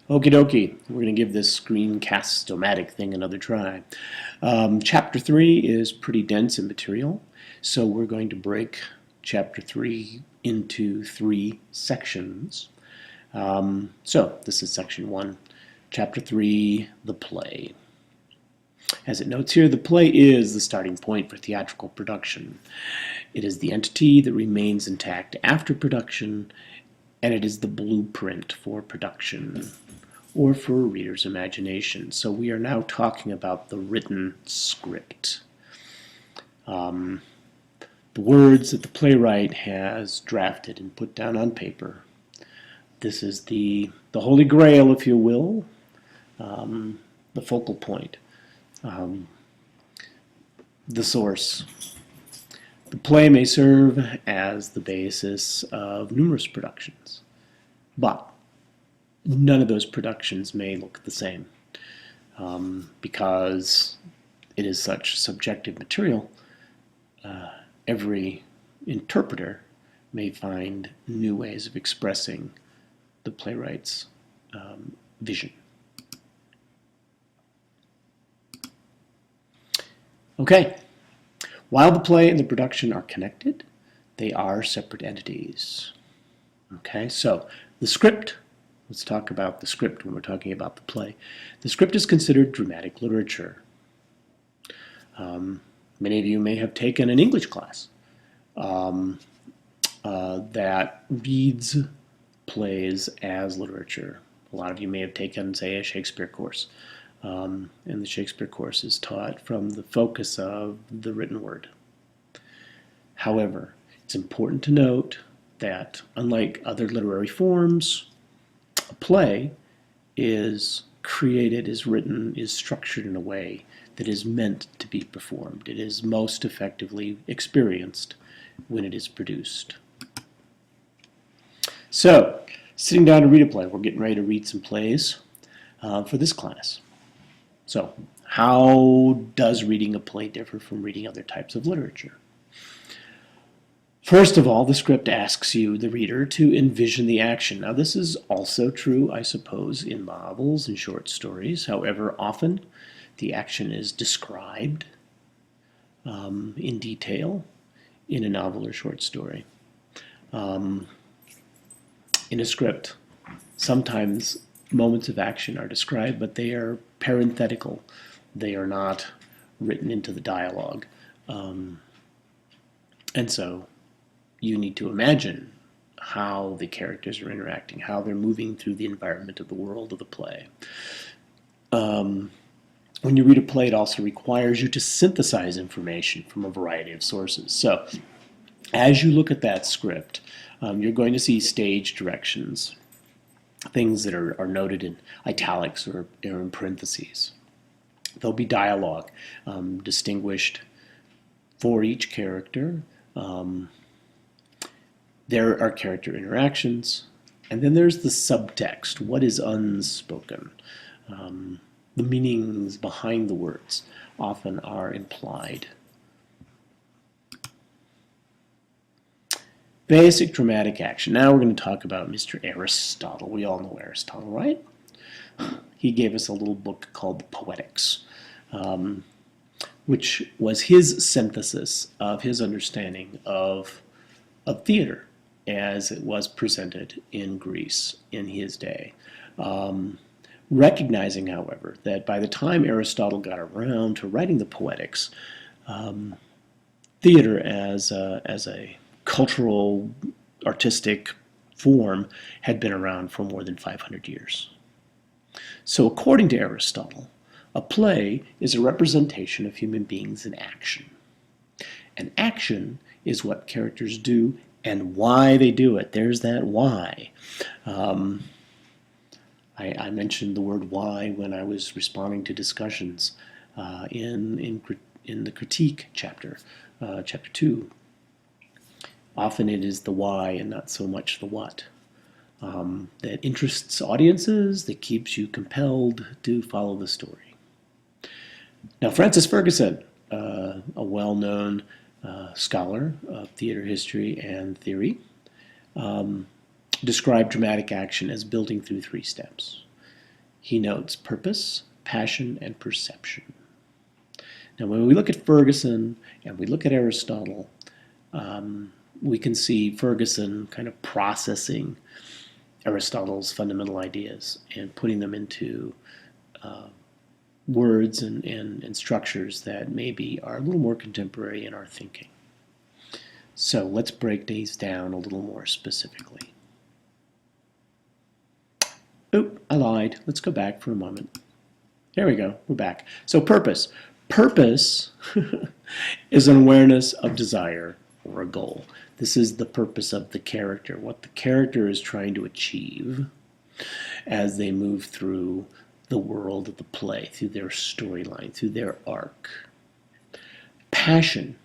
Okie dokie, we're going to give this screencast-o-matic thing another try. Chapter 3 is pretty dense in material, so we're going to break Chapter 3 into 3 sections. So this is Section 1, Chapter 3, the play. As it notes here, the play is the starting point for theatrical production. It is the entity that remains intact after production, and it is the blueprint for production, or for a reader's imagination. So we are now talking about the written script. The words that the playwright has drafted and put down on paper. This is the holy grail, if you will, the focal point, the source. The play may serve as the basis of numerous productions, but none of those productions may look the same because it is such subjective material. Every interpreter may find new ways of expressing the playwright's vision. Okay, while the play and the production are connected, they are separate entities. Okay, so the script. Let's talk about the script when we're talking about the play. The script is considered dramatic literature. Many of you may have taken an English class that reads plays as literature. A lot of you may have taken, say, a Shakespeare course. And the Shakespeare course is taught from the focus of the written word. However, it's important to note that unlike other literary forms, a play is created, is written, is structured in a way that is meant to be performed. It is most effectively experienced when it is produced. So, sitting down to read a play, we're getting ready to read some plays for this class. So, how does reading a play differ from reading other types of literature? First of all, the script asks you, the reader, to envision the action. Now, this is also true, I suppose, in novels and short stories. However, often the action is described in detail in a novel or short story. In a script, sometimes moments of action are described, but they are parenthetical. They are not written into the dialogue. And so you need to imagine how the characters are interacting, how they're moving through the environment of the world of the play. When you read a play, it also requires you to synthesize information from a variety of sources. So as you look at that script, you're going to see stage directions, things that are noted in italics or in parentheses. There'll be dialogue distinguished for each character. There are character interactions, and then there's the subtext, what is unspoken. The meanings behind the words often are implied. Basic dramatic action. Now we're going to talk about Mr. Aristotle. We all know Aristotle, right? He gave us a little book called the Poetics, which was his synthesis of his understanding of theater as it was presented in Greece in his day. Recognizing, however, that by the time Aristotle got around to writing the Poetics, theater as a cultural, artistic form had been around for more than 500 years. So according to Aristotle, a play is a representation of human beings in action. And action is what characters do and why they do it. There's that why. I mentioned the word why when I was responding to discussions in the critique chapter, chapter 2. Often it is the why and not so much the what that interests audiences, that keeps you compelled to follow the story. Now, Francis Ferguson, a well-known scholar of theater history and theory, described dramatic action as building through 3 steps. He notes purpose, passion, and perception. Now, when we look at Ferguson and we look at Aristotle, we can see Ferguson kind of processing Aristotle's fundamental ideas and putting them into words and structures that maybe are a little more contemporary in our thinking. So let's break these down a little more specifically. Oh, I lied. Let's go back for a moment. There we go. We're back. So purpose. Purpose is an awareness of desire or a goal. This is the purpose of the character, what the character is trying to achieve as they move through the world of the play, through their storyline, through their arc. Passion.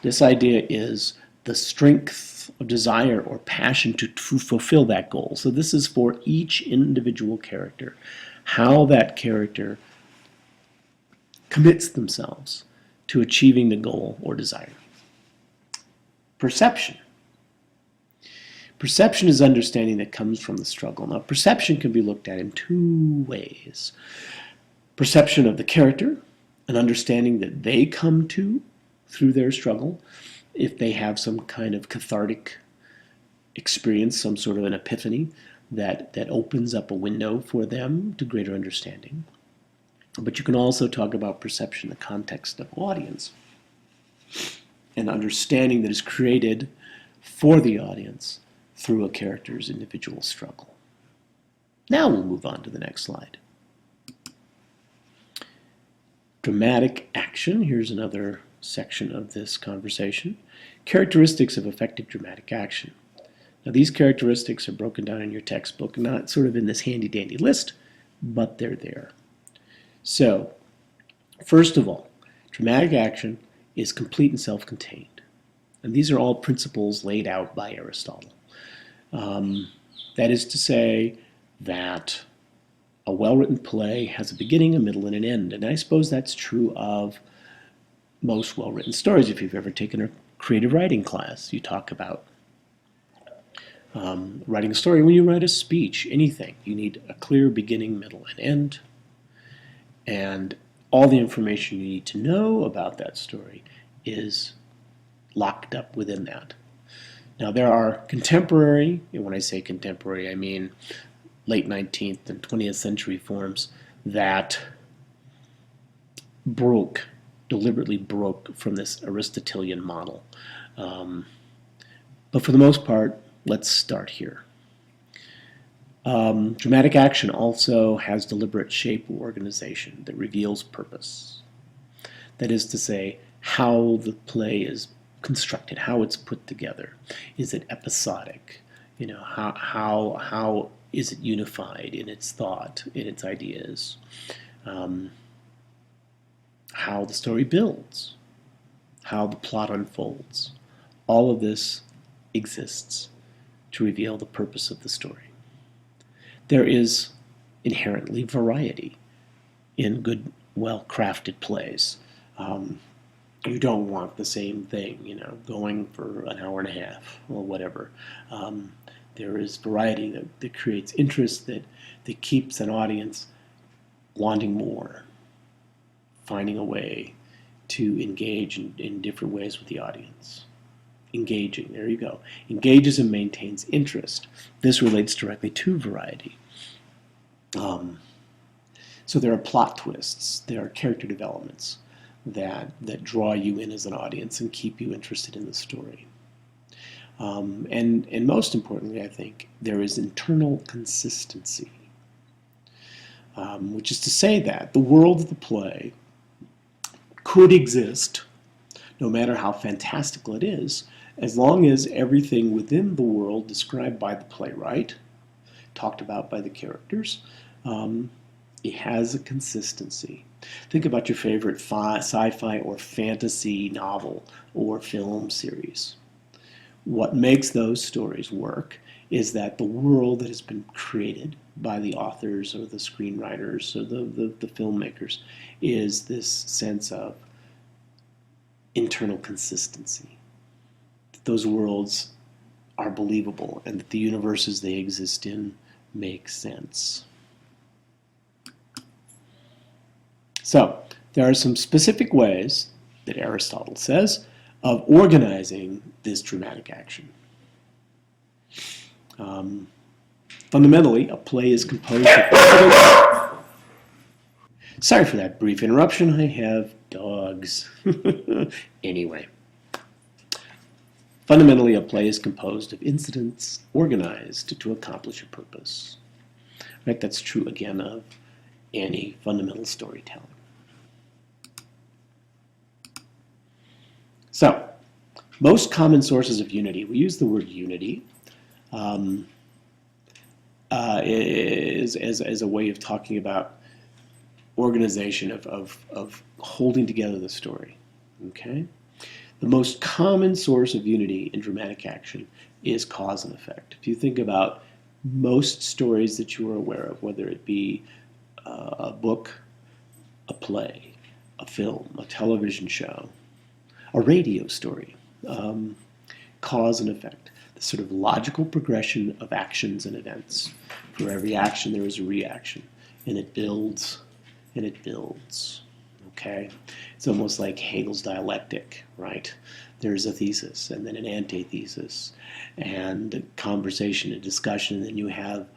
This idea is the strength of desire or passion to fulfill that goal. So this is for each individual character, how that character commits themselves to achieving the goal or desire. Perception. Perception is understanding that comes from the struggle. Now, perception can be looked at in two ways. Perception of the character, an understanding that they come to through their struggle, if they have some kind of cathartic experience, some sort of an epiphany that opens up a window for them to greater understanding. But you can also talk about perception in the context of audience, an understanding that is created for the audience through a character's individual struggle. Now we'll move on to the next slide. Dramatic action. Here's another section of this conversation. Characteristics of effective dramatic action. Now these characteristics are broken down in your textbook, not sort of in this handy-dandy list, but they're there. So, first of all, dramatic action is complete and self-contained. And these are all principles laid out by Aristotle. That is to say that a well-written play has a beginning, a middle, and an end. And I suppose that's true of most well-written stories. If you've ever taken a creative writing class, you talk about writing a story. When you write a speech, anything, you need a clear beginning, middle, and end. And all the information you need to know about that story is locked up within that. Now there are contemporary, and when I say contemporary I mean late 19th and 20th century forms that deliberately broke from this Aristotelian model. But for the most part, let's start here. Dramatic action also has deliberate shape or organization that reveals purpose. That is to say, how the play is constructed, how it's put together. Is it episodic? You know, how is it unified in its thought, in its ideas? How the story builds, how the plot unfolds. All of this exists to reveal the purpose of the story. There is inherently variety in good, well-crafted plays. You don't want the same thing, you know, going for an hour and a half or whatever. There is variety that creates interest, that keeps an audience wanting more, finding a way to engage in different ways with the audience. Engaging, there you go. Engages and maintains interest. This relates directly to variety. So there are plot twists, there are character developments that draw you in as an audience and keep you interested in the story. And most importantly, I think, there is internal consistency, which is to say that the world of the play could exist, no matter how fantastical it is, as long as everything within the world described by the playwright, talked about by the characters, it has a consistency. Think about your favorite sci-fi or fantasy novel or film series. What makes those stories work is that the world that has been created by the authors or the screenwriters or the filmmakers is this sense of internal consistency. That those worlds are believable and that the universes they exist in make sense. So there are some specific ways that Aristotle says of organizing this dramatic action. Fundamentally, a play is composed of... Sorry for that brief interruption. I have dogs. Anyway. Fundamentally, a play is composed of incidents organized to accomplish a purpose. Right? That's true, again, of any fundamental storytelling. So, most common sources of unity, we use the word unity as a way of talking about organization, of holding together the story. Okay? The most common source of unity in dramatic action is cause and effect. If you think about most stories that you are aware of, whether it be a book, a play, a film, a television show, a radio story, cause and effect, the sort of logical progression of actions and events. For every action, there is a reaction, and it builds, and it builds. Okay? It's almost like Hegel's dialectic, right? There's a thesis, and then an antithesis, and a conversation, a discussion, and then you have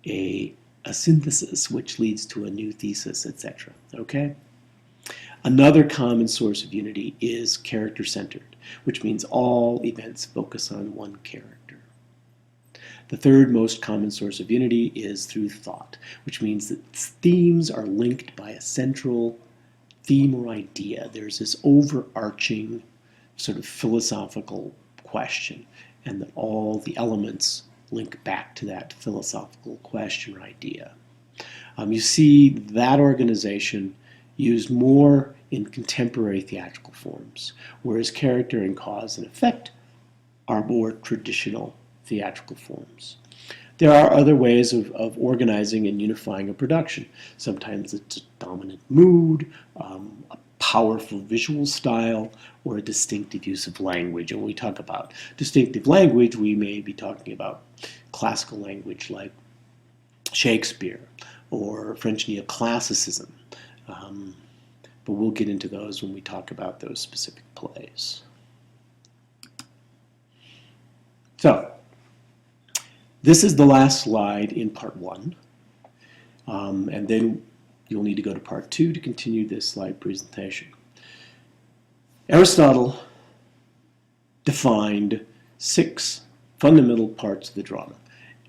a synthesis, which leads to a new thesis, etc. Okay? Another common source of unity is character-centered, which means all events focus on one character. The third most common source of unity is through thought, which means that themes are linked by a central theme or idea. There's this overarching sort of philosophical question, and that all the elements link back to that philosophical question or idea. You see that organization used more in contemporary theatrical forms, whereas character and cause and effect are more traditional theatrical forms. There are other ways of organizing and unifying a production. Sometimes it's a dominant mood, a powerful visual style, or a distinctive use of language. And when we talk about distinctive language, we may be talking about classical language like Shakespeare or French neoclassicism. But we'll get into those when we talk about those specific plays. So, this is the last slide in part 1. And then you'll need to go to part 2 to continue this slide presentation. Aristotle defined 6 fundamental parts of the drama.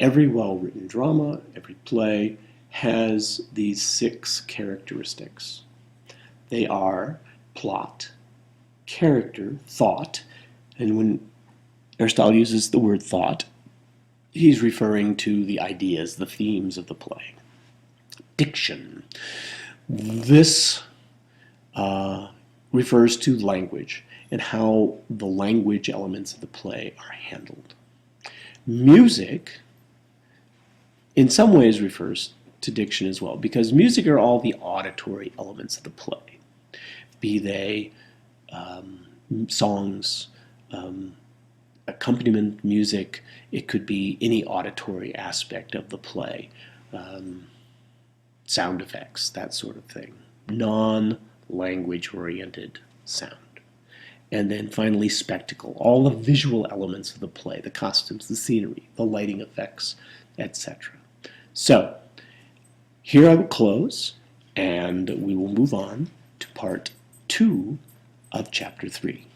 Every well-written drama, every play, has these 6 characteristics. They are plot, character, thought, and when Aristotle uses the word thought, he's referring to the ideas, the themes of the play. Diction. This refers to language and how the language elements of the play are handled. Music, in some ways, refers to diction as well, because music are all the auditory elements of the play, be they songs, accompaniment music, it could be any auditory aspect of the play, sound effects, that sort of thing, non-language oriented sound. And then finally spectacle, all the visual elements of the play, the costumes, the scenery, the lighting effects, etc. So, here I will close, and we will move on to part 2 of chapter 3.